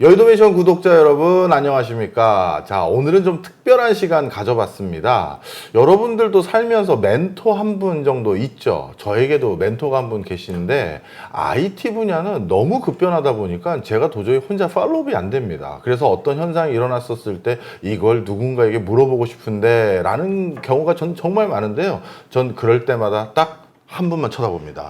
여의도메이션 구독자 여러분 안녕하십니까. 자, 오늘은 좀 특별한 시간 가져봤습니다. 여러분들도 살면서 멘토 한 분 정도 있죠. 저에게도 멘토가 한 분 계시는데 IT 분야는 너무 급변하다 보니까 제가 도저히 혼자 팔로우업이 안 됩니다. 그래서 어떤 현상이 일어났었을 때 이걸 누군가에게 물어보고 싶은데 라는 경우가 전 정말 많은데요. 전 그럴 때마다 딱 한 분만 쳐다봅니다.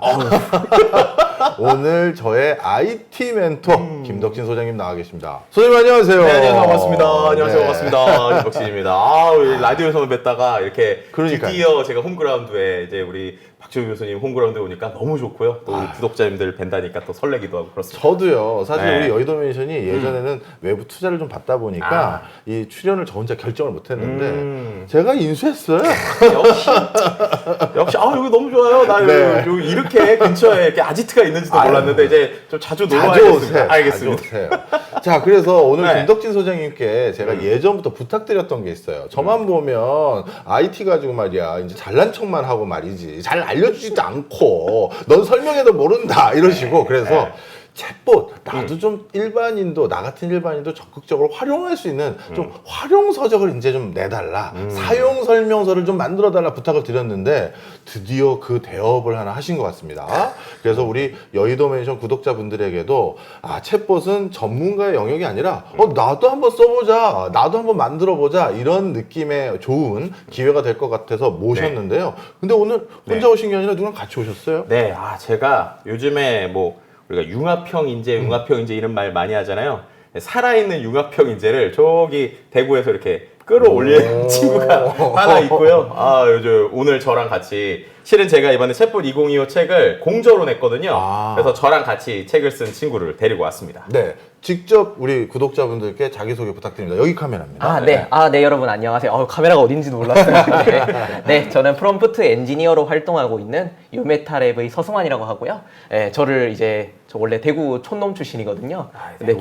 오늘 저의 IT 멘토 김덕진 소장님 나와 계십니다. 소장님 안녕하세요. 네, 안녕하세요. 반갑습니다. 안녕하세요. 네. 반갑습니다. 김덕진입니다. 우리 라디오에서만 뵀다가 이렇게 그러니까요. 드디어 제가 홈그라운드에 이제 우리 박지호 교수님 홈그라운드에 오니까 너무 좋고요. 또 우리 구독자님들 뵌다니까 또 설레기도 하고 그렇습니다. 저도요. 사실 네. 우리 여의도메이션이 예전에는 외부 투자를 좀 받다 보니까 이 출연을 저 혼자 결정을 못했는데 제가 인수했어요. 역시 여기 너무 좋아요. 나 네. 여기 이렇게 근처에 이렇게 아지트가 있는지도 아유. 몰랐는데 이제 좀 자주 놀러 자주 와야겠습니다. 오세요. 알겠습니다. 자주 오세요. 자, 그래서 오늘 네. 김덕진 소장님께 제가 예전부터 부탁드렸던 게 있어요. 저만 보면 IT 가지고 말이야 이제 잘난 척만 하고 말이지 잘 알려주지도 않고 넌 설명해도 모른다 이러시고 그래서 챗봇 나도 좀 일반인도 나 같은 일반인도 적극적으로 활용할 수 있는 좀 활용 서적을 이제 좀 내달라 사용 설명서를 좀 만들어 달라 부탁을 드렸는데 드디어 그 대업을 하나 하신 것 같습니다. 그래서 우리 여의도맨션 구독자분들에게도 챗봇은 전문가의 영역이 아니라 나도 한번 써보자 나도 한번 만들어 보자 이런 느낌의 좋은 기회가 될 것 같아서 모셨는데요. 근데 오늘 혼자 오신 게 아니라 누구랑 같이 오셨어요? 네, 제가 요즘에 우리가 융합형 인재, 이런 말 많이 하잖아요. 살아있는 융합형 인재를 저기 대구에서 이렇게 끌어올리는 친구가 하나 있고요. 요즘 오늘 저랑 같이 실은 제가 이번에 챗봇 2025 책을 공저로 냈거든요. 그래서 저랑 같이 책을 쓴 친구를 데리고 왔습니다. 네, 직접 우리 구독자분들께 자기소개 부탁드립니다. 여기 카메라입니다. 네, 여러분 안녕하세요. 카메라가 어딘지도 몰랐어요. 네, 저는 프롬프트 엔지니어로 활동하고 있는 유메타랩의 서승환이라고 하고요. 네, 저 원래 대구 촌놈 출신이거든요. 근데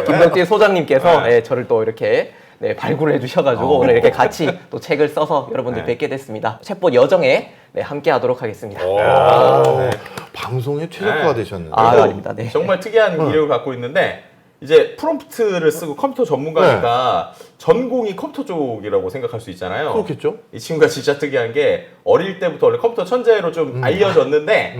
김덕진 소장님께서 저를 또 이렇게 발굴을 해주셔가지고 오늘 이렇게 같이 또 책을 써서 여러분들 뵙게 됐습니다. 챗봇 여정에 함께 하도록 하겠습니다. 방송에 최적화가 되셨는데. 아닙니다. 네. 정말 특이한 이력을 갖고 있는데 이제 프롬프트를 쓰고 컴퓨터 전문가니까 전공이 컴퓨터 쪽이라고 생각할 수 있잖아요. 그렇겠죠. 이 친구가 진짜 특이한 게 어릴 때부터 원래 컴퓨터 천재로 좀 알려졌는데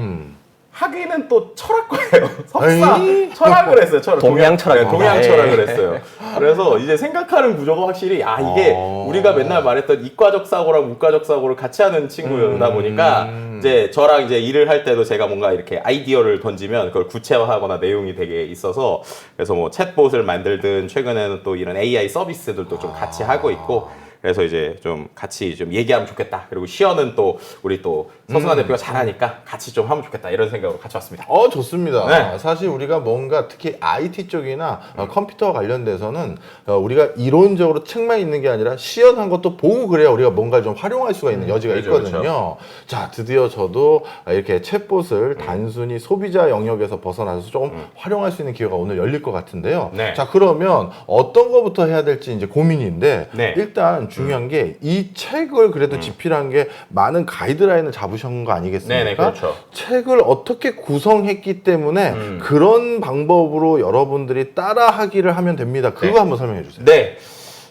학위는 또 철학과예요. 석사 철학을 했어요. 동양 철학. 동양 철학을 했어요. 그래서 이제 생각하는 구조가 확실히 이게 우리가 맨날 말했던 이과적 사고랑 문과적 사고를 같이 하는 친구다 보니까 이제 저랑 이제 일을 할 때도 제가 뭔가 이렇게 아이디어를 던지면 그걸 구체화하거나 내용이 되게 있어서 그래서 챗봇을 만들든 최근에는 또 이런 AI 서비스들도 좀 같이 하고 있고 그래서 이제 좀 같이 좀 얘기하면 좋겠다. 그리고 시연은 또 우리 또 서승환 대표가 잘하니까 같이 좀 하면 좋겠다. 이런 생각으로 같이 왔습니다. 좋습니다. 네. 사실 우리가 뭔가 특히 IT 쪽이나 컴퓨터와 관련돼서는 우리가 이론적으로 책만 있는 게 아니라 시연한 것도 보고 그래야 우리가 뭔가를 좀 활용할 수가 있는 여지가 그렇죠, 있거든요. 그렇죠. 자, 드디어 저도 이렇게 챗봇을 단순히 소비자 영역에서 벗어나서 조금 활용할 수 있는 기회가 오늘 열릴 것 같은데요. 네. 자, 그러면 어떤 거부터 해야 될지 이제 고민인데 네. 일단 중요한 게 이 책을 그래도 집필한 게 많은 가이드라인을 잡으신 거 아니겠습니까? 네네, 그렇죠. 책을 어떻게 구성했기 때문에 그런 방법으로 여러분들이 따라하기를 하면 됩니다. 그거 한번 설명해 주세요. 네.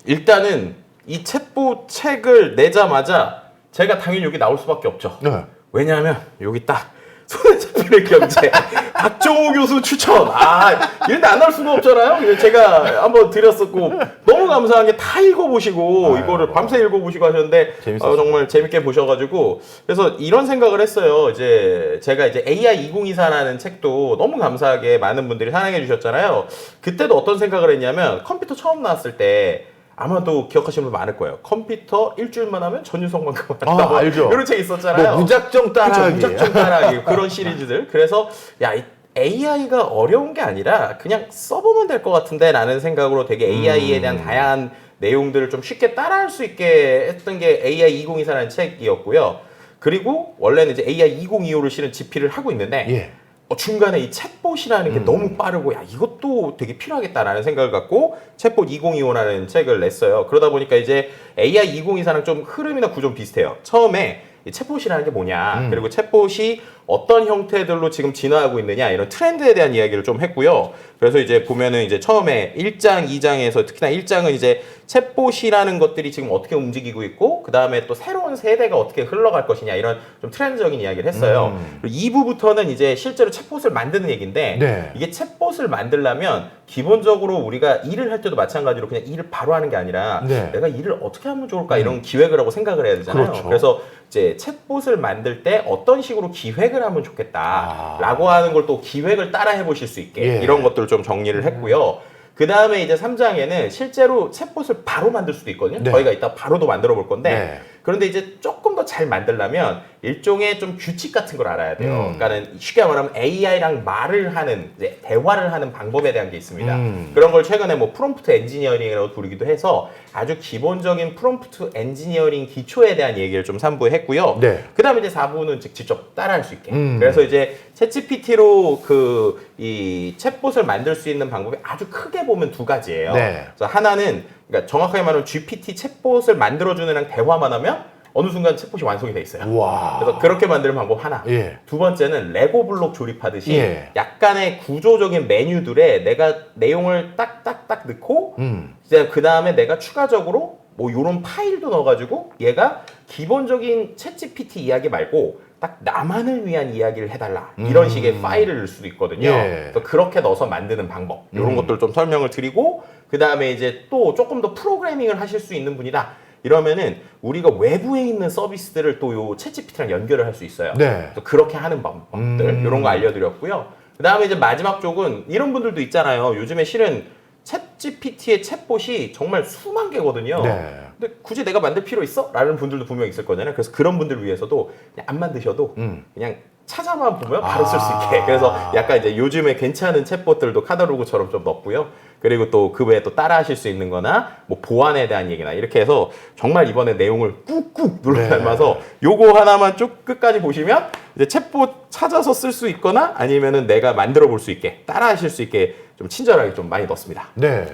일단은 이 챗봇 책을 내자마자 제가 당연히 여기 나올 수밖에 없죠. 네. 왜냐하면 여기 딱 손에 잡히는 경제 박정호 교수 추천 이런데 안 나올 수가 없잖아요. 제가 한번 드렸었고 너무 감사한 게 다 읽어보시고 이거를 밤새 읽어보시고 하셨는데 정말 재밌게 보셔가지고 그래서 이런 생각을 했어요. 이제 제가 이제 AI 2024라는 책도 너무 감사하게 많은 분들이 사랑해 주셨잖아요. 그때도 어떤 생각을 했냐면 컴퓨터 처음 나왔을 때 아마도 기억하시는 분 많을 거예요. 컴퓨터 일주일만 하면 전유성만큼 한다. 알죠. 이런 책 있었잖아요. 뭐 무작정 따라하기. 그쵸, 무작정 따라하기. 그런 시리즈들. 그래서 이 AI가 어려운 게 아니라 그냥 써보면 될 것 같은데 라는 생각으로 되게 AI에 대한 다양한 내용들을 좀 쉽게 따라할 수 있게 했던 게 AI 2024라는 책이었고요. 그리고 원래는 이제 AI 2025를 실은 집필을 하고 있는데 중간에 이 챗봇이라는 게 너무 빠르고 이것도 되게 필요하겠다라는 생각을 갖고 챗봇 2025라는 책을 냈어요. 그러다 보니까 이제 AI 2024랑 좀 흐름이나 구조는 비슷해요. 처음에 이 챗봇이라는 게 뭐냐 그리고 챗봇이 어떤 형태들로 지금 진화하고 있느냐 이런 트렌드에 대한 이야기를 좀 했고요. 그래서 이제 보면은 이제 처음에 1장, 2장에서 특히나 1장은 이제 챗봇이라는 것들이 지금 어떻게 움직이고 있고 그 다음에 또 새로운 세대가 어떻게 흘러갈 것이냐 이런 좀 트렌드적인 이야기를 했어요. 그리고 2부부터는 이제 실제로 챗봇을 만드는 얘기인데 네. 이게 챗봇을 만들려면 기본적으로 우리가 일을 할 때도 마찬가지로 그냥 일을 바로 하는 게 아니라 네. 내가 일을 어떻게 하면 좋을까 이런 기획을 하고 생각을 해야 되잖아요. 그렇죠. 그래서 이제 챗봇을 만들 때 어떤 식으로 기획을 하면 좋겠다라고 하는 걸 또 기획을 따라 해보실 수 있게 예. 이런 것들을 좀 정리를 했고요. 그 다음에 이제 3장에는 실제로 챗봇을 바로 만들 수도 있거든요. 네. 저희가 이따 바로도 만들어 볼 건데 네. 그런데 이제 조금 더 잘 만들려면 일종의 좀 규칙 같은 걸 알아야 돼요. 그러니까는 쉽게 말하면 AI랑 말을 하는 이제 대화를 하는 방법에 대한 게 있습니다. 그런 걸 최근에 뭐 프롬프트 엔지니어링이라고 부르기도 해서 아주 기본적인 프롬프트 엔지니어링 기초에 대한 얘기를 좀 3부에 했고요. 네. 그다음에 이제 4부는 직접 따라할 수 있게. 그래서 이제 챗GPT로 이 챗봇을 만들 수 있는 방법이 아주 크게 보면 두 가지예요. 네. 그래서 하나는 그러니까 정확하게 말하면 GPT 챗봇을 만들어주는 애랑 대화만 하면 어느 순간 챗봇이 완성이 돼 있어요. 와. 그래서 그렇게 만드는 방법 하나. 예. 두 번째는 레고 블록 조립하듯이 예. 약간의 구조적인 메뉴들에 내가 내용을 딱딱딱 넣고 이제 그 다음에 내가 추가적으로 뭐 요런 파일도 넣어가지고 얘가 기본적인 챗GPT 이야기 말고 딱 나만을 위한 이야기를 해달라 이런 식의 파일을 넣을 수도 있거든요. 예. 그래서 그렇게 넣어서 만드는 방법 이런 것들 좀 설명을 드리고 그 다음에 이제 또 조금 더 프로그래밍을 하실 수 있는 분이다. 이러면은 우리가 외부에 있는 서비스들을 또 요 챗GPT랑 연결을 할 수 있어요. 네. 또 그렇게 하는 방법들 이런 거 알려드렸고요. 그 다음에 이제 마지막 쪽은 이런 분들도 있잖아요. 요즘에 실은 챗GPT의 챗봇이 정말 수만 개거든요. 네. 근데 굳이 내가 만들 필요 있어? 라는 분들도 분명 있을 거잖아요. 그래서 그런 분들 위해서도 그냥 안 만드셔도 그냥 찾아만 보면 바로 쓸 수 있게. 그래서 약간 이제 요즘에 괜찮은 챗봇들도 카다로그처럼 좀 넣었고요. 그리고 또 그 외에 또 따라 하실 수 있는 거나 뭐 보안에 대한 얘기나 이렇게 해서 정말 이번에 내용을 꾹꾹 눌러 담아서 요거 하나만 쭉 끝까지 보시면 이제 챗봇 찾아서 쓸 수 있거나 아니면은 내가 만들어 볼 수 있게 따라 하실 수 있게 좀 친절하게 좀 많이 넣습니다. 네.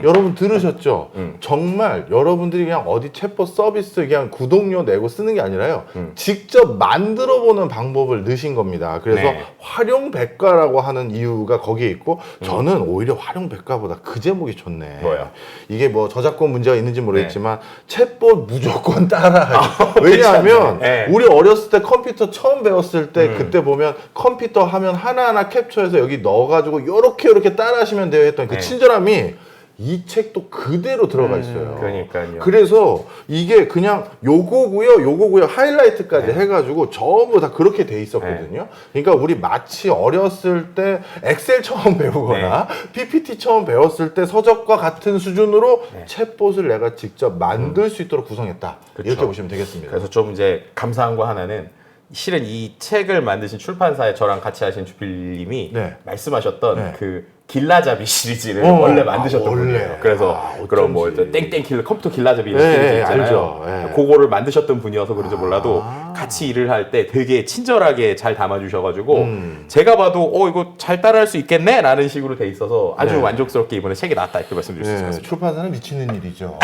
여러분 들으셨죠? 정말 여러분들이 그냥 어디 챗봇 서비스 그냥 구독료 내고 쓰는 게 아니라요. 직접 만들어 보는 방법을 넣으신 겁니다. 그래서 네. 활용백과라고 하는 이유가 거기에 있고 저는 오히려 활용백과보다 그 제목이 좋네. 뭐요? 이게 뭐 저작권 문제가 있는지 모르겠지만 챗봇 무조건 따라하기. 왜냐하면 네. 우리 어렸을 때 컴퓨터 처음 배웠을 때 그때 보면 컴퓨터 화면 하나하나 캡처해서 여기 넣어가지고 요렇게 따라하시면 돼요 했던 그 네. 친절함이 이 책도 그대로 들어가 있어요. 그러니까요. 그래서 이게 그냥 요거고요 하이라이트까지 해가지고 전부 다 그렇게 돼 있었거든요. 그러니까 우리 마치 어렸을 때 엑셀 처음 배우거나 PPT 처음 배웠을 때 서적과 같은 수준으로 챗봇을 내가 직접 만들 수 있도록 구성했다. 그쵸. 이렇게 보시면 되겠습니다. 그래서 좀 이제 감사한 거 하나는 실은 이 책을 만드신 출판사에 저랑 같이 하신 주필님이 네. 말씀하셨던 네. 그 길라잡이 시리즈를 어, 원래 만드셨던 원래. 분이에요. 그래서 어쩐지. 그런 뭐 땡땡 킬러 컴퓨터 길라잡이 네, 시리즈 네, 있잖아요. 알죠. 네. 그거를 만드셨던 분이어서 그런지 몰라도 같이 일을 할 때 되게 친절하게 잘 담아주셔가지고 제가 봐도 이거 잘 따라할 수 있겠네라는 식으로 돼 있어서 아주 네. 만족스럽게 이번에 책이 나왔다 이렇게 말씀드릴 수 있을 것 네, 같습니다. 출판사는 미치는 일이죠.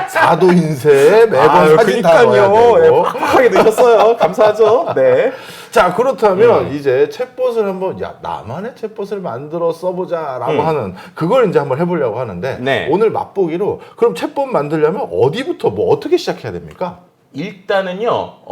사도인쇄 매번 아유, 사진 다 넣어야 그러니까요. 되고. 예, 팍팍하게 넣으셨어요. 감사하죠. 네. 자 그렇다면 이제 챗봇을 한번 나만의 챗봇을 만들어 써보자라고 하는 그걸 이제 한번 해보려고 하는데 네. 오늘 맛보기로 그럼 챗봇 만들려면 어디부터 뭐 어떻게 시작해야 됩니까? 일단은요,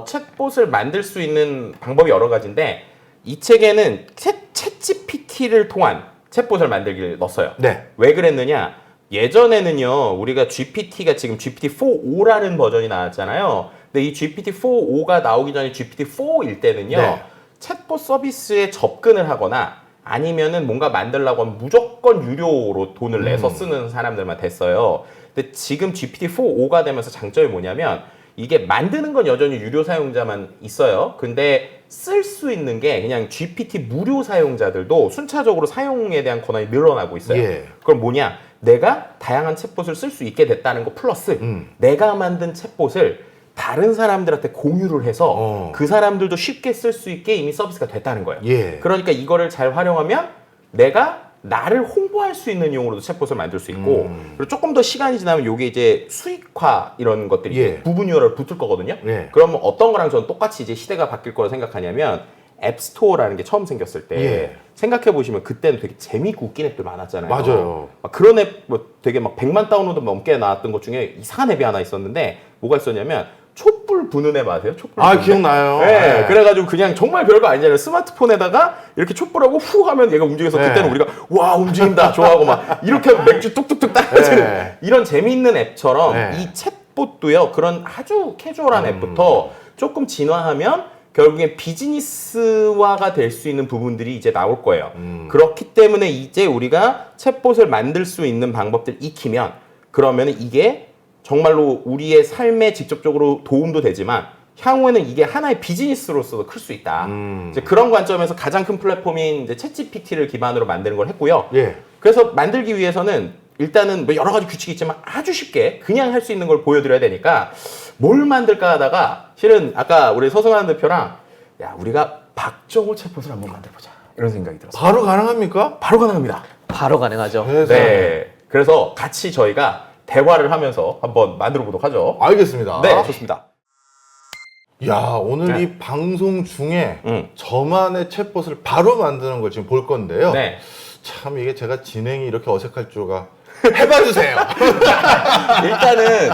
챗봇을 만들 수 있는 방법이 여러 가지인데 이 책에는 챗GPT를 통한 챗봇을 만들기를 넣었어요. 네. 왜 그랬느냐? 예전에는요, 우리가 GPT가 지금 GPT-4.5라는 버전이 나왔잖아요. 근데 이 GPT-4.5가 나오기 전에 GPT-4일 때는요, 네. 챗봇 서비스에 접근을 하거나 아니면은 뭔가 만들려고 하면 무조건 유료로 돈을 내서 쓰는 사람들만 됐어요. 근데 지금 GPT-4.5가 되면서 장점이 뭐냐면 이게 만드는 건 여전히 유료 사용자만 있어요. 근데 쓸 수 있는 게 그냥 GPT 무료 사용자들도 순차적으로 사용에 대한 권한이 늘어나고 있어요. 예. 그럼 뭐냐? 내가 다양한 챗봇을 쓸 수 있게 됐다는 거 플러스 내가 만든 챗봇을 다른 사람들한테 공유를 해서 그 사람들도 쉽게 쓸 수 있게 이미 서비스가 됐다는 거예요. 예. 그러니까 이거를 잘 활용하면 내가 나를 홍보할 수 있는 용으로도 챗봇을 만들 수 있고 그리고 조금 더 시간이 지나면 이게 이제 수익화 이런 것들이 예. 부분 URL 붙을 거거든요. 예. 그러면 어떤 거랑 저는 똑같이 이제 시대가 바뀔 거라 생각하냐면 앱스토어라는 게 처음 생겼을 때 예. 생각해 보시면 그때는 되게 재미있고 웃긴 앱들 많았잖아요. 맞아요. 막 그런 앱 뭐 되게 막 100만 다운로드 넘게 나왔던 것 중에 이상한 앱이 하나 있었는데 뭐가 있었냐면 촛불 부는 앱 아세요? 촛불 아, 부는 앱? 기억나요. 네, 네. 그래가지고 그냥 정말 별거 아니잖아요. 스마트폰에다가 이렇게 촛불하고 후 하면 얘가 움직여서 네. 그때는 우리가 와 움직인다 좋아하고 막 이렇게 하면 맥주 뚝뚝뚝 따라지는 네. 이런 재미있는 앱처럼 네. 이 챗봇도요 그런 아주 캐주얼한 앱부터 조금 진화하면 결국엔 비즈니스화가 될 수 있는 부분들이 이제 나올 거예요. 그렇기 때문에 이제 우리가 챗봇을 만들 수 있는 방법들 익히면 그러면 이게 정말로 우리의 삶에 직접적으로 도움도 되지만 향후에는 이게 하나의 비즈니스로서도 클 수 있다. 이제 그런 관점에서 가장 큰 플랫폼인 이제 챗GPT를 기반으로 만드는 걸 했고요. 예. 그래서 만들기 위해서는 일단은 뭐 여러 가지 규칙이 있지만 아주 쉽게 그냥 할 수 있는 걸 보여드려야 되니까 뭘 만들까 하다가 실은 아까 우리 서승환 대표랑 야 우리가 박정호 챗봇을 한번 만들어보자 이런 생각이 들었어요. 바로 가능합니까? 바로 가능합니다. 바로 가능하죠. 세상에. 네. 그래서 같이 저희가 대화를 하면서 한번 만들어 보도록 하죠. 알겠습니다. 네, 좋습니다. 야, 오늘 네. 이 방송 중에 음. 저만의 챗봇을 바로 만드는 걸 지금 볼 건데요. 네. 참 이게 제가 진행이 이렇게 어색할 줄가. 해봐 주세요. 일단은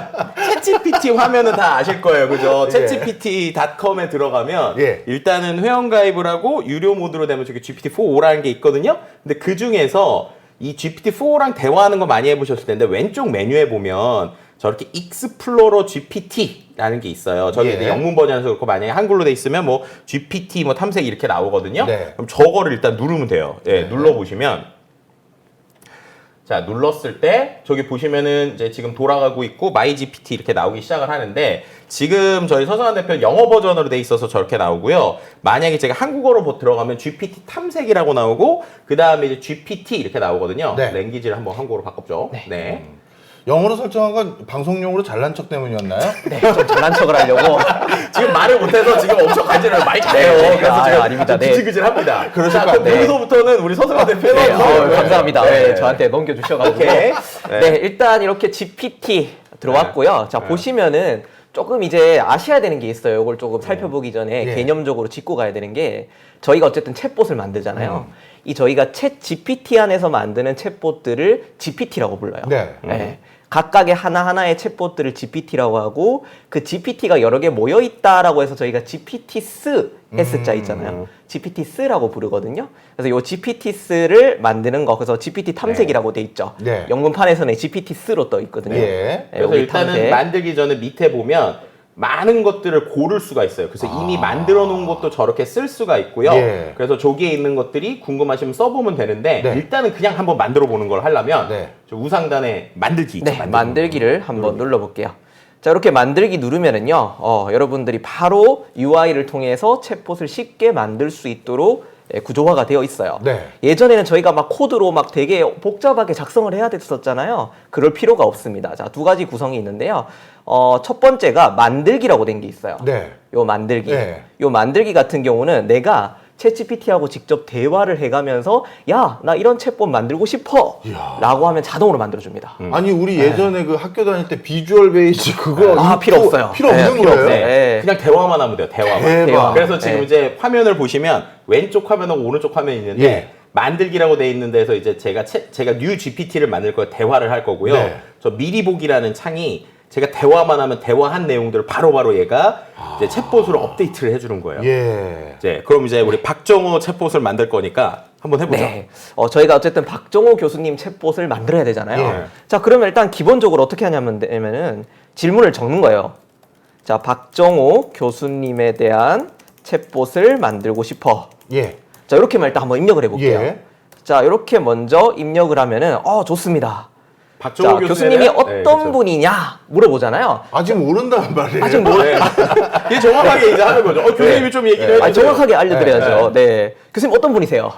챗GPT 화면은 다 아실 거예요. 그죠? 예. 챗GPT.com에 들어가면 예. 일단은 회원 가입을 하고 유료 모드로 되면 저기 GPT-4라는 게 있거든요. 근데 그 중에서 이 GPT-4랑 대화하는 거 많이 해보셨을 텐데 왼쪽 메뉴에 보면 저렇게 익스플로러 GPT라는 게 있어요. 저기 예. 이제 영문 버전에서 그렇고 만약에 한글로 돼 있으면 뭐 GPT 뭐 탐색 이렇게 나오거든요. 네. 그럼 저거를 일단 누르면 돼요. 예, 눌러보시면 자, 눌렀을 때 저기 보시면은 이제 지금 돌아가고 있고 마이 GPT 이렇게 나오기 시작을 하는데 지금 저희 서승환 대표 영어 버전으로 돼 있어서 저렇게 나오고요. 만약에 제가 한국어로 들어가면 GPT 탐색이라고 나오고 그 다음에 이제 GPT 이렇게 나오거든요. 네. 랭귀지를 한번 한국어로 바꿔보죠. 네. 영어로 설정한 건 방송용으로 잘난 척 때문이었나요? 네, 좀 잘난 척을 하려고. 지금 말을 못해서 지금 엄청 간지를 많이 타요. 네, 그래서 아, 지금 아닙니다. 네. 그질그질합니다. 그러실 자, 것 그럼 같아요. 여기서부터는 우리 서승환 대표 네, 해봐주세요. 감사합니다. 네, 저한테 넘겨주셔가지고. 오케이. 네, 일단 이렇게 GPT 들어왔고요. 자, 보시면은 조금 이제 아셔야 되는 게 있어요. 이걸 조금 살펴보기 전에 예. 개념적으로 짚고 가야 되는 게 저희가 어쨌든 챗봇을 만들잖아요. 이 저희가 챗 GPT 안에서 만드는 챗봇들을 GPT라고 불러요. 네. 네. 각각의 하나하나의 챗봇들을 GPT라고 하고 그 GPT가 여러 개 모여 있다라고 해서 저희가 GPT-S S자 있잖아요. GPT-S라고 부르거든요. 그래서 요 GPT-S를 만드는 거 그래서 GPT 탐색이라고 돼 있죠. 네. 영문판에서는 GPT-S로 떠 있거든요. 예. 네, 그래서 여기 일단은 탐색. 만들기 전에 밑에 보면 많은 것들을 고를 수가 있어요. 그래서 이미 만들어 놓은 것도 저렇게 쓸 수가 있고요. 예. 그래서 저기에 있는 것들이 궁금하시면 써보면 되는데 네. 일단은 그냥 한번 만들어 보는 걸 하려면 네. 저 우상단에 만들기 있죠. 네, 만들기를 한번 눌러볼게요. 자, 이렇게 만들기 누르면은요, 여러분들이 바로 UI를 통해서 챗봇을 쉽게 만들 수 있도록 구조화가 되어 있어요. 네. 예전에는 저희가 막 코드로 막 되게 복잡하게 작성을 해야 됐었잖아요. 그럴 필요가 없습니다. 자, 두 가지 구성이 있는데요. 첫 번째가 만들기라고 된 게 있어요. 네. 요 만들기. 네. 요 만들기 같은 경우는 내가 챗GPT하고 직접 대화를 해가면서 야, 나 이런 챗봇 만들고 싶어 이야. 라고 하면 자동으로 만들어줍니다. 아니 우리 예전에 그 학교 다닐 때 비주얼 베이지 그거 아, 필요 인포 없어요. 필요 네, 없는 필요 거예요? 없어요. 네. 그냥 대화만 하면 돼요. 대화만. 대박. 그래서 지금 네. 이제 화면을 보시면 왼쪽 화면하고 오른쪽 화면이 있는데 예. 만들기라고 돼 있는 데서 이제 제가 뉴 GPT를 만들 거예요. 대화를 할 거고요. 네. 저 미리 보기라는 창이 제가 대화만 하면 대화한 내용들을 바로바로 얘가 이제 챗봇으로 업데이트를 해주는 거예요. 예. 이제 그럼 이제 우리 박정호 챗봇을 만들 거니까 한번 해보죠. 네. 저희가 어쨌든 박정호 교수님 챗봇을 만들어야 되잖아요. 예. 자, 그러면 일단 기본적으로 어떻게 하냐면은 질문을 적는 거예요. 자, 박정호 교수님에 대한 챗봇을 만들고 싶어. 예. 자, 이렇게만 일단 한번 입력을 해볼게요. 예. 자, 이렇게 먼저 입력을 하면은 좋습니다. 박정호 자, 교수님이 교수님은- 어떤 네, 그렇죠. 분이냐 물어보잖아요. 아직 모른단 말이에요. 아직 네. 이게 정확하게 이제 하는 거죠. 교수님이 좀 얘기를 해주세요. 정확하게 알려드려야죠. 네. 교수님 어떤 분이세요?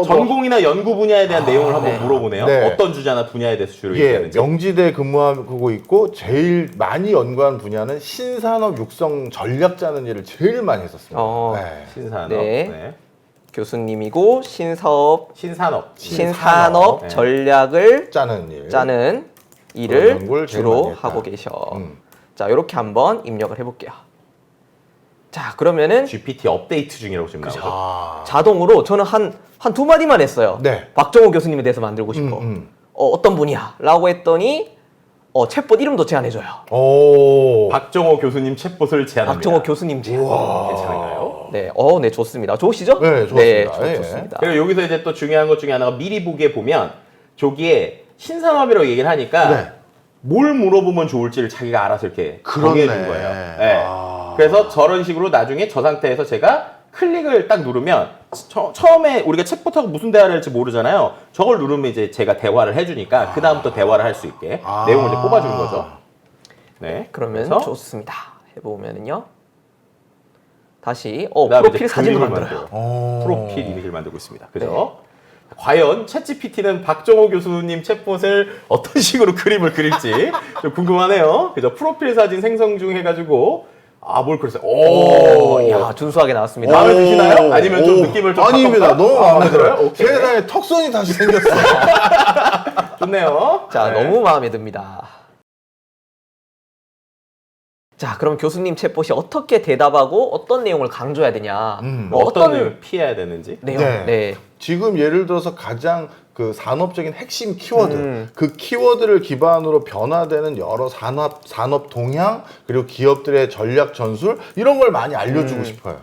전공이나 연구 분야에 대한 내용을 한번 네. 물어보네요. 네. 어떤 주제나 분야에 대해서 주로 예, 얘기하는지. 영지대 근무하고 있고 제일 많이 연구한 분야는 신산업 육성 전략자는 일을 제일 많이 했었습니다. 어. 네. 신산업. 네. 네. 교수님이고 신산업 네. 전략을 짜는 짜는 그런 일을 연구를 제일 많이 주로 했다. 하고 계셔. 음. 자, 이렇게 한번 입력을 해볼게요. 자, 그러면은 GPT 업데이트 중이라고 지금 나오죠. 아. 자동으로 저는 한 두 마디만 했어요. 네. 박정호 교수님에 대해서 만들고 싶어. 어떤 분이야? 라고 했더니 챗봇 이름도 제안해줘요. 오. 박정호 교수님 챗봇을 제안합니다. 박정호 교수님 제안. 괜찮은가요? 네, 네, 좋습니다. 좋으시죠? 네, 좋습니다. 네, 예. 좋습니다. 그리고 여기서 이제 또 중요한 것 중에 하나가 미리 보기에 보면 저기에 신산업이라고 얘기를 하니까 네. 뭘 물어보면 좋을지를 자기가 알아서 이렇게 그렇네. 정해준 거예요. 네. 아. 그래서 저런 식으로 나중에 저 상태에서 제가 클릭을 딱 누르면 처음에 우리가 챗봇하고 무슨 대화를 할지 모르잖아요. 저걸 누르면 이제 제가 대화를 해주니까 그 다음부터 대화를 할 수 있게 내용을 이제 뽑아주는 거죠. 네. 그러면 그래서 좋습니다. 해보면은요. 다시 그다음에 프로필 이제 사진을 그림을 만들어요. 오. 프로필 이미지를 만들고 있습니다. 그죠? 과연 챗GPT는 박정호 교수님 챗봇을 어떤 식으로 그림을 그릴지 좀 궁금하네요. 그죠? 프로필 사진 생성 중 해가지고 뭘 그랬어요? 오, 야, 준수하게 나왔습니다. 마음에 드시나요? 아니면 좀 느낌을 좀 아닙니다. 바꿔볼까요? 너무 마음에 들어요. 오케이. 세상에 턱선이 다시 생겼어요. 좋네요. 자, 네. 너무 마음에 듭니다. 자, 그럼 교수님 챗봇이 어떻게 대답하고 어떤 내용을 강조해야 되냐? 뭐 어떤 내용을 피해야 되는지. 내용? 네. 네. 지금 예를 들어서 가장 그 산업적인 핵심 키워드, 그 키워드를 기반으로 변화되는 여러 산업 동향, 그리고 기업들의 전략 전술 이런 걸 많이 알려주고 싶어요.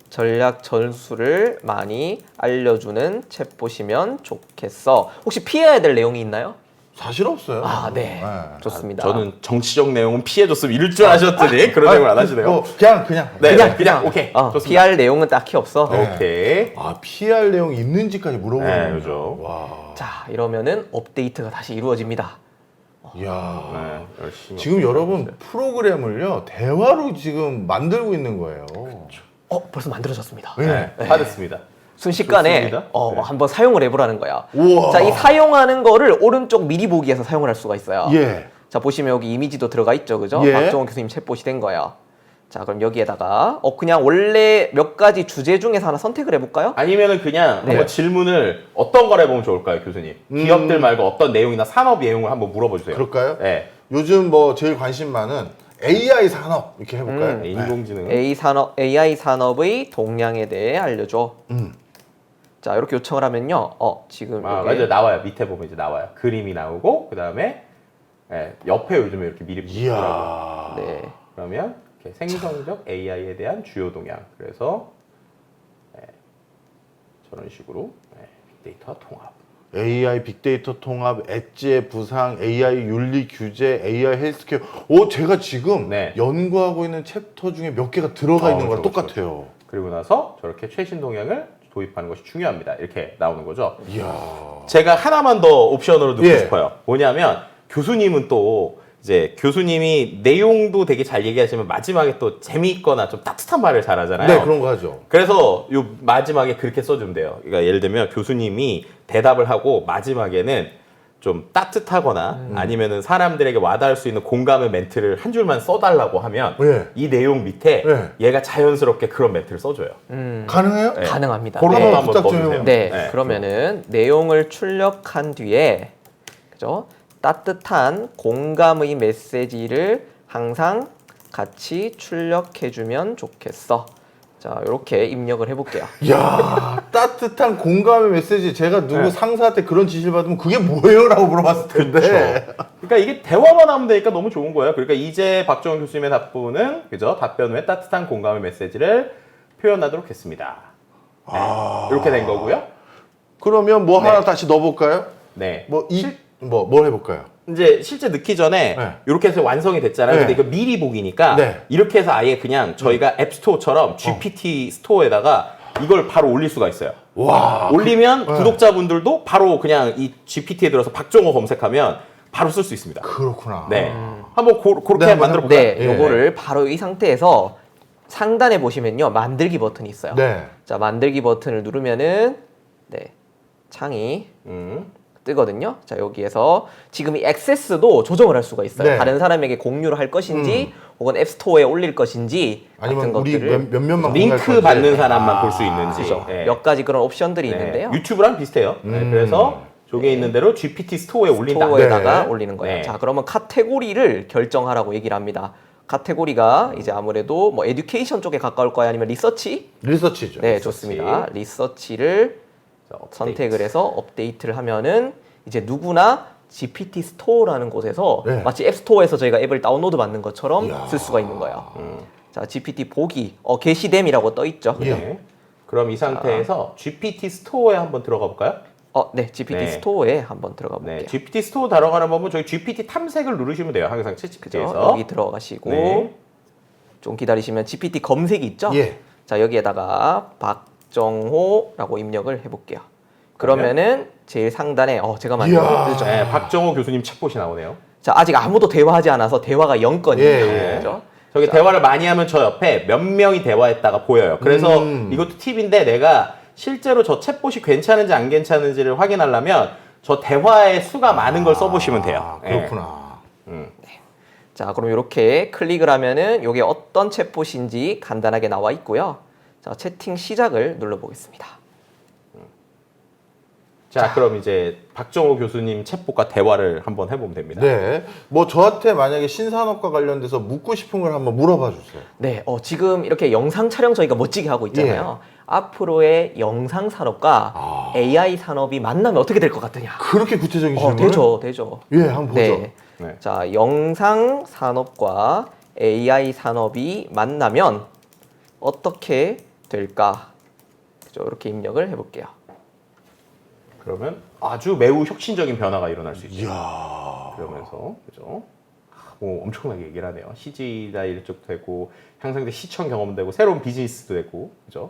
전략 전술을 많이 알려주는 챗봇이면 좋겠어. 혹시 피해야 될 내용이 있나요? 사실 없어요. 네. 네. 좋습니다. 저는 정치적 내용은 피해줬으면 이럴 줄 아셨더니 그런 내용을 안 하시네요. 뭐 그냥. 네, 그냥 오케이. 좋습니다. 피할 내용은 딱히 없어. 오케이. PR 내용이 있는지까지 물어보는 네, 거죠. 그죠. 와. 자, 이러면은 업데이트가 다시 이루어집니다. 이야. 네, 열심히. 지금 여러분 프로그램을요 대화로 지금 만들고 있는 거예요. 벌써 만들어졌습니다. 네. 다 됐습니다. 순식간에 좋습니다. 네. 한번 사용을 해보라는 거야. 우와. 자, 이 사용하는 거를 오른쪽 미리 보기에서 사용을 할 수가 있어요. 예. 자, 보시면 여기 이미지도 들어가 있죠, 그죠? 예. 박정호 교수님 챗봇이 된 거예요. 자, 그럼 여기에다가 그냥 원래 몇 가지 주제 중에서 하나 선택을 해볼까요? 아니면은 그냥 네. 한번 질문을 어떤 걸 해보면 좋을까요, 교수님? 기업들 말고 어떤 내용이나 산업 내용을 한번 물어봐 주세요. 그럴까요? 네. 요즘 뭐 제일 관심 많은 AI 산업 이렇게 해볼까요? 네, 인공지능. AI 산업의 동향에 대해 알려줘. 음. 자, 이렇게 요청을 하면요. 지금 여기 맞아요. 나와요. 밑에 보면 이제 나와요. 그림이 나오고 그 다음에 옆에 요즘에 이렇게 미리 보더라고요. 이야. 네. 그러면 이렇게 생성적 AI에 대한 주요 동향. 그래서 저런 식으로 빅데이터 통합. AI 빅데이터 통합, 엣지의 부상, AI 윤리 규제, AI 헬스케어. 제가 지금 네. 연구하고 있는 챕터 중에 몇 개가 들어가 있는 거랑 그렇죠, 똑같아요. 그리고 나서 저렇게 최신 동향을 도입하는 것이 중요합니다. 이렇게 나오는 거죠. 이야. 제가 하나만 더 옵션으로 넣고 예. 싶어요. 뭐냐면 교수님은 또 이제 교수님이 내용도 되게 잘 얘기하시면 마지막에 또 재미있거나 좀 따뜻한 말을 잘하잖아요. 네, 그런 거 하죠. 그래서 요 마지막에 그렇게 써주면 돼요. 그러니까 예를 들면 교수님이 대답을 하고 마지막에는 좀 따뜻하거나 아니면은 사람들에게 와닿을 수 있는 공감의 멘트를 한 줄만 써달라고 하면 예. 이 내용 밑에 얘가 자연스럽게 그런 멘트를 써줘요. 가능해요? 네. 가능합니다. 그런 네. 것도 한번 부탁 좀 넣어주세요. 네, 그러면은 내용을 출력한 뒤에 그죠? 따뜻한 공감의 메시지를 항상 같이 출력해주면 좋겠어. 자, 이렇게 입력을 해볼게요. 이야, 따뜻한 공감의 메시지. 제가 누구 상사한테 그런 지시를 받으면 그게 뭐예요? 라고 물어봤을 텐데. 그러니까 이게 대화만 하면 되니까 너무 좋은 거예요. 그러니까 이제 박정훈 교수님의 답변은 그죠? 답변 후에 따뜻한 공감의 메시지를 표현하도록 했습니다. 네. 이렇게 된 거고요. 그러면 뭐 네. 하나 다시 넣어볼까요? 네. 뭘 해볼까요? 이제 실제 넣기 전에 네. 이렇게 해서 완성이 됐잖아요. 네. 근데 이거 미리 보기니까 네. 이렇게 해서 아예 그냥 저희가 앱스토어처럼 GPT 스토어에다가 이걸 바로 올릴 수가 있어요. 와. 올리면 구독자분들도 바로 그냥 이 GPT에 들어서 박정호 검색하면 바로 쓸 수 있습니다. 그렇구나. 네. 한번 그렇게 네, 한번 만들어 볼까요? 네, 예. 요거를 바로 이 상태에서 상단에 보시면요. 만들기 버튼이 있어요. 네. 자, 만들기 버튼을 누르면은 네. 창이 뜨거든요. 자, 여기에서 지금 이 액세스도 조정을 할 수가 있어요. 네. 다른 사람에게 공유를 할 것인지 혹은 앱스토어에 올릴 것인지 아니면 같은 우리 것들을 몇몇만 링크 받는 사람만 볼 수 있는지. 그렇죠. 네. 몇 가지 그런 옵션들이 네. 있는데요. 유튜브랑 비슷해요. 네, 그래서 저기에 있는 대로 GPT 스토어에 올린다. 스토어에다가 네. 올리는 거예요. 네. 자, 그러면 카테고리를 결정하라고 얘기를 합니다. 카테고리가 이제 아무래도 뭐 에듀케이션 쪽에 가까울 거야 아니면 리서치? 리서치죠. 네, 좋습니다. 리서치를 자, 업데이트. 선택을 해서 업데이트를 하면은 이제 누구나 GPT 스토어라는 곳에서 네. 마치 앱스토어에서 저희가 앱을 다운로드 받는 것처럼 이야. 쓸 수가 있는 거예요. 자, GPT 보기, 게시됨이라고 떠 있죠. 예. 네. 그럼 이 상태에서 GPT 스토어에 한번 들어가 볼까요? 네, GPT 네. 스토어에 한번 들어가 볼게요. 네, GPT 스토어 들어가는 법은 저희 GPT 탐색을 누르시면 돼요. 항상 그죠? 챗GPT에서. 여기 들어가시고 네. 좀 기다리시면 GPT 검색이 있죠? 예. 자, 여기에다가 박정호라고 입력을 해볼게요. 그러면은 제일 상단에 제가 만든 이야. 거 뜨죠. 네, 박정호 교수님 챗봇이 나오네요. 자, 아직 아무도 대화하지 않아서 대화가 0건이에요. 예, 예. 그죠? 저기 대화를 많이 하면 저 옆에 몇 명이 대화했다가 보여요. 그래서 이것도 팁인데 내가 실제로 저 챗봇이 괜찮은지 안 괜찮은지를 확인하려면 저 대화의 수가 많은 걸 써보시면 돼요. 아, 그렇구나. 자, 그럼 이렇게 클릭을 하면은 이게 어떤 챗봇인지 간단하게 나와 있고요. 자, 채팅 시작을 눌러보겠습니다. 자, 그럼 이제 박정호 교수님 챗봇과 대화를 한번 해보면 됩니다. 네. 뭐 저한테 만약에 신산업과 관련돼서 묻고 싶은 걸 한번 물어봐 주세요. 네, 지금 이렇게 영상 촬영 저희가 멋지게 하고 있잖아요. 앞으로의 영상 산업과 AI 산업이 만나면 어떻게 될 것 같으냐? 그렇게 구체적인 질문을? 되죠. 예, 한번 보죠. 네. 네. 자, 영상 산업과 AI 산업이 만나면 어떻게 될까? 그죠? 이렇게 입력을 해볼게요. 그러면 아주 매우 혁신적인 변화가 일어날 수 있어요. 이야. 그러면서 그죠? 뭐 엄청나게 얘기를 하네요. CG다 이쪽도 되고 향상된 시청 경험도 되고 새로운 비즈니스도 되고 그죠?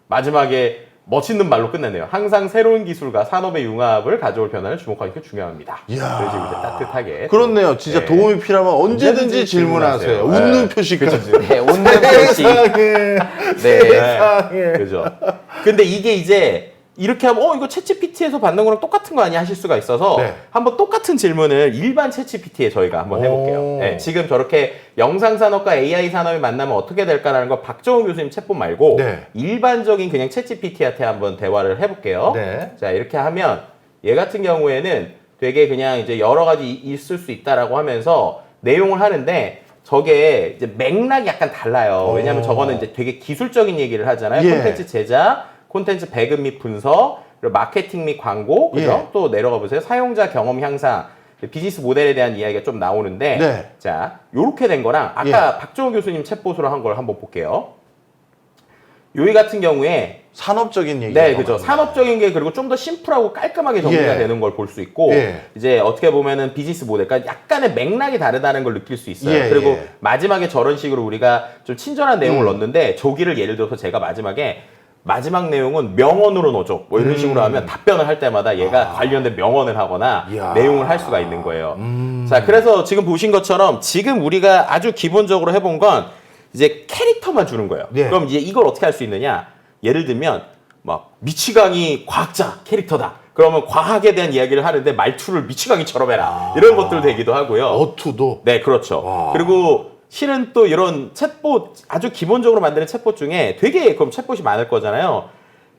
마지막에 멋있는 말로 끝내네요. 항상 새로운 기술과 산업의 융합을 가져올 변화를 주목하는 게 중요합니다. 이야. 그래서 이제 따뜻하게 그렇네요. 진짜 네. 도움이 필요하면 언제든지 언제든지 질문하세요. 질문하세요. 웃는 네. 표시까지. 네, 웃는 표시. 세상에. 네. 세상에. 그죠. 근데 이게 이제 이렇게 하면 이거 챗GPT에서 받는 거랑 똑같은 거 아니야 하실 수가 있어서 네. 한번 똑같은 질문을 일반 챗GPT에 저희가 한번 해볼게요. 오. 네, 지금 저렇게 영상 산업과 AI 산업이 만나면 어떻게 될까라는 거 박정호 교수님 챗봇 말고 네. 일반적인 그냥 챗GPT한테 한번 대화를 해볼게요. 네. 자, 이렇게 하면 얘 같은 경우에는 되게 그냥 이제 여러 가지 있을 수 있다라고 하면서 내용을 하는데 저게 이제 맥락이 약간 달라요. 왜냐하면 저거는 이제 되게 기술적인 얘기를 하잖아요. 예. 콘텐츠 제작, 콘텐츠 배급 및 분석, 그리고 마케팅 및 광고, 그죠? 예. 또 내려가 보세요. 사용자 경험 향상, 비즈니스 모델에 대한 이야기가 좀 나오는데, 네. 자, 요렇게 된 거랑 아까 박정호 교수님 챗봇으로 한 걸 한번 볼게요. 요이 같은 경우에 산업적인 얘기. 네, 그죠. 산업적인 게 그리고 좀 더 심플하고 깔끔하게 정리가 예. 되는 걸 볼 수 있고 예. 이제 어떻게 보면은 비즈니스 모델, 그러니까 약간의 맥락이 다르다는 걸 느낄 수 있어요. 예, 그리고 예. 마지막에 저런 식으로 우리가 좀 친절한 내용을 넣는데 저기를 예를 들어서 제가 마지막에 마지막 내용은 명언으로 넣어줘. 뭐 이런 식으로 하면 답변을 할 때마다 얘가 관련된 명언을 하거나 이야. 내용을 할 수가 있는 거예요. 자, 그래서 지금 보신 것처럼 지금 우리가 아주 기본적으로 해본 건 이제 캐릭터만 주는 거예요. 예. 그럼 이제 이걸 어떻게 할 수 있느냐? 예를 들면 막 미치광이 과학자 캐릭터다. 그러면 과학에 대한 이야기를 하는데 말투를 미치광이처럼 해라. 이런 것들 되기도 하고요. 어투도. 네, 그렇죠. 와. 그리고 실은 또 이런 챗봇 아주 기본적으로 만드는 챗봇 중에 되게 그럼 챗봇이 많을 거잖아요.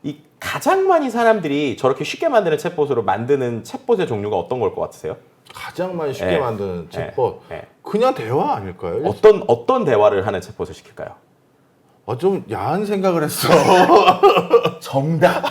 이 가장 많이 사람들이 저렇게 쉽게 만드는 챗봇으로 만드는 챗봇의 종류가 어떤 걸 것 같으세요? 가장 많이 쉽게 네. 만드는 네. 챗봇. 네. 그냥 대화 아닐까요? 어떤 대화를 하는 챗봇을 시킬까요? 좀 야한 생각을 했어. 정답.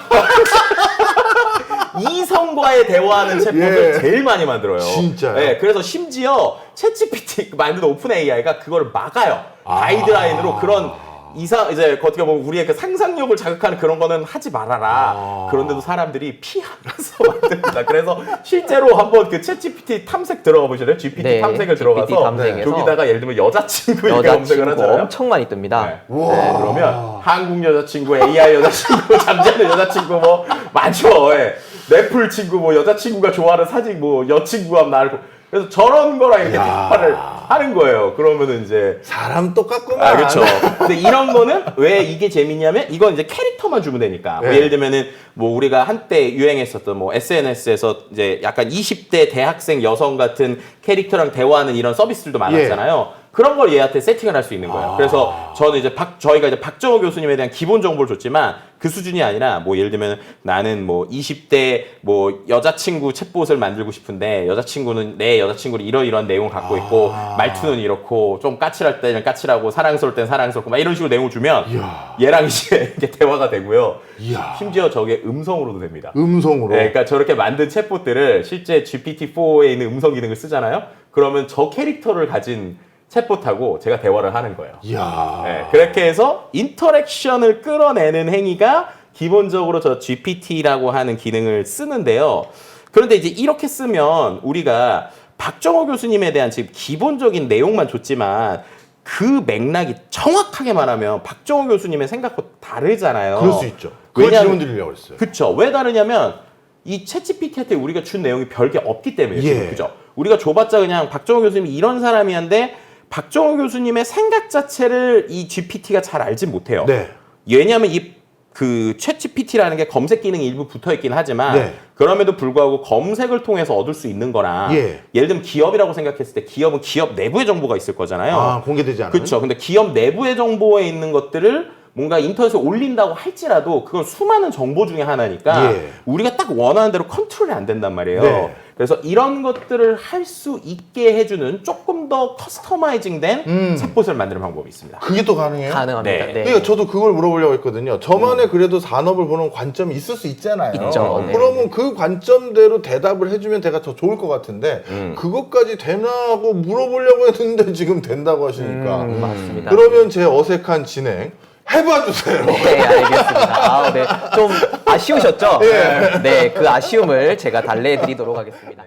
이성과의 대화하는 챗봇을 예. 제일 많이 만들어요. 진짜요? 네, 그래서 심지어 챗GPT 만드는 오픈 AI가 그걸 막아요. 가이드라인으로 그런 이제 어떻게 보면 우리의 그 상상력을 자극하는 그런 거는 하지 말아라. 그런데도 사람들이 피하면서 만듭니다. 그래서 실제로 한번 그 챗GPT 탐색 들어가 보실래요? GPT 네, 탐색을 GPT 들어가서 탐색에서 저기다가 예를 들면 여자친구 이렇게 검색을 여자친구 하잖아요. 엄청 많이 뜹니다. 네. 그러면 한국 여자친구, AI 여자친구, 잠자는 여자친구 뭐 많죠. 예. 넷플 친구, 뭐 여자친구가 좋아하는 사진, 뭐 여친구 하면 나를 그래서 저런 거랑 이렇게 야. 대화를 하는 거예요. 그러면은 이제 사람 똑같구만. 아, 그렇죠. 근데 이런 거는 왜 이게 재밌냐면 이건 이제 캐릭터만 주면 되니까. 뭐 네. 예를 들면은 뭐 우리가 한때 유행했었던 뭐 SNS에서 이제 약간 20대 대학생 여성 같은 캐릭터랑 대화하는 이런 서비스들도 많았잖아요. 그런 걸 얘한테 세팅을 할 수 있는 거예요. 그래서 저는 이제 저희가 이제 박정호 교수님에 대한 기본 정보를 줬지만 그 수준이 아니라 뭐 예를 들면 나는 뭐 20대 뭐 여자친구 챗봇을 만들고 싶은데 여자친구는 내 여자친구를 이러이러한 내용을 갖고 있고 말투는 이렇고 좀 까칠할 때는 까칠하고 사랑스러울 때는 사랑스럽고 막 이런 식으로 내용을 주면 이야. 얘랑 이제 이렇게 대화가 되고요. 이야. 심지어 저게 음성으로도 됩니다. 음성으로. 네, 그러니까 저렇게 만든 챗봇들을 실제 GPT-4에 있는 음성 기능을 쓰잖아요. 그러면 저 캐릭터를 가진 챗봇하고 제가 대화를 하는 거예요. 이야. 네, 그렇게 해서 인터랙션을 끌어내는 행위가 기본적으로 저 GPT라고 하는 기능을 쓰는데요. 그런데 이제 이렇게 쓰면 우리가 박정호 교수님에 대한 지금 기본적인 내용만 줬지만 그 맥락이 정확하게 말하면 박정호 교수님의 생각과 다르잖아요. 그럴 수 있죠. 그 질문 드리려고 했어요. 그쵸. 왜 다르냐면 이 챗GPT한테 우리가 준 내용이 별게 없기 때문에 예. 그죠. 우리가 줘봤자 그냥 박정호 교수님이 이런 사람이었는데 박정호 교수님의 생각 자체를 이 GPT가 잘 알진 못해요. 네. 왜냐하면 그 챗GPT라는 게 검색 기능이 일부 붙어 있긴 하지만 네. 그럼에도 불구하고 검색을 통해서 얻을 수 있는 거나 예. 예를 들면 기업이라고 생각했을 때 기업은 기업 내부의 정보가 있을 거잖아요. 아, 공개되지 않아요? 그렇죠. 근데 기업 내부의 정보에 있는 것들을 뭔가 인터넷에 올린다고 할지라도 그건 수많은 정보 중에 하나니까 예. 우리가 딱 원하는 대로 컨트롤이 안 된단 말이에요. 네. 그래서 이런 것들을 할 수 있게 해주는 조금 더 커스터마이징된 챗봇을 만드는 방법이 있습니다. 그게 또 가능해요? 가능합니다. 네. 네. 그러니까 저도 그걸 물어보려고 했거든요. 저만의 그래도 산업을 보는 관점이 있을 수 있잖아요. 있죠. 네. 그러면 그 관점대로 대답을 해주면 제가 더 좋을 것 같은데 그것까지 되나고 물어보려고 했는데 지금 된다고 하시니까 맞습니다. 그러면 제 어색한 진행 해봐주세요. 네, 알겠습니다. 아, 네. 좀 아쉬우셨죠? 예. 네, 그 아쉬움을 제가 달래드리도록 하겠습니다.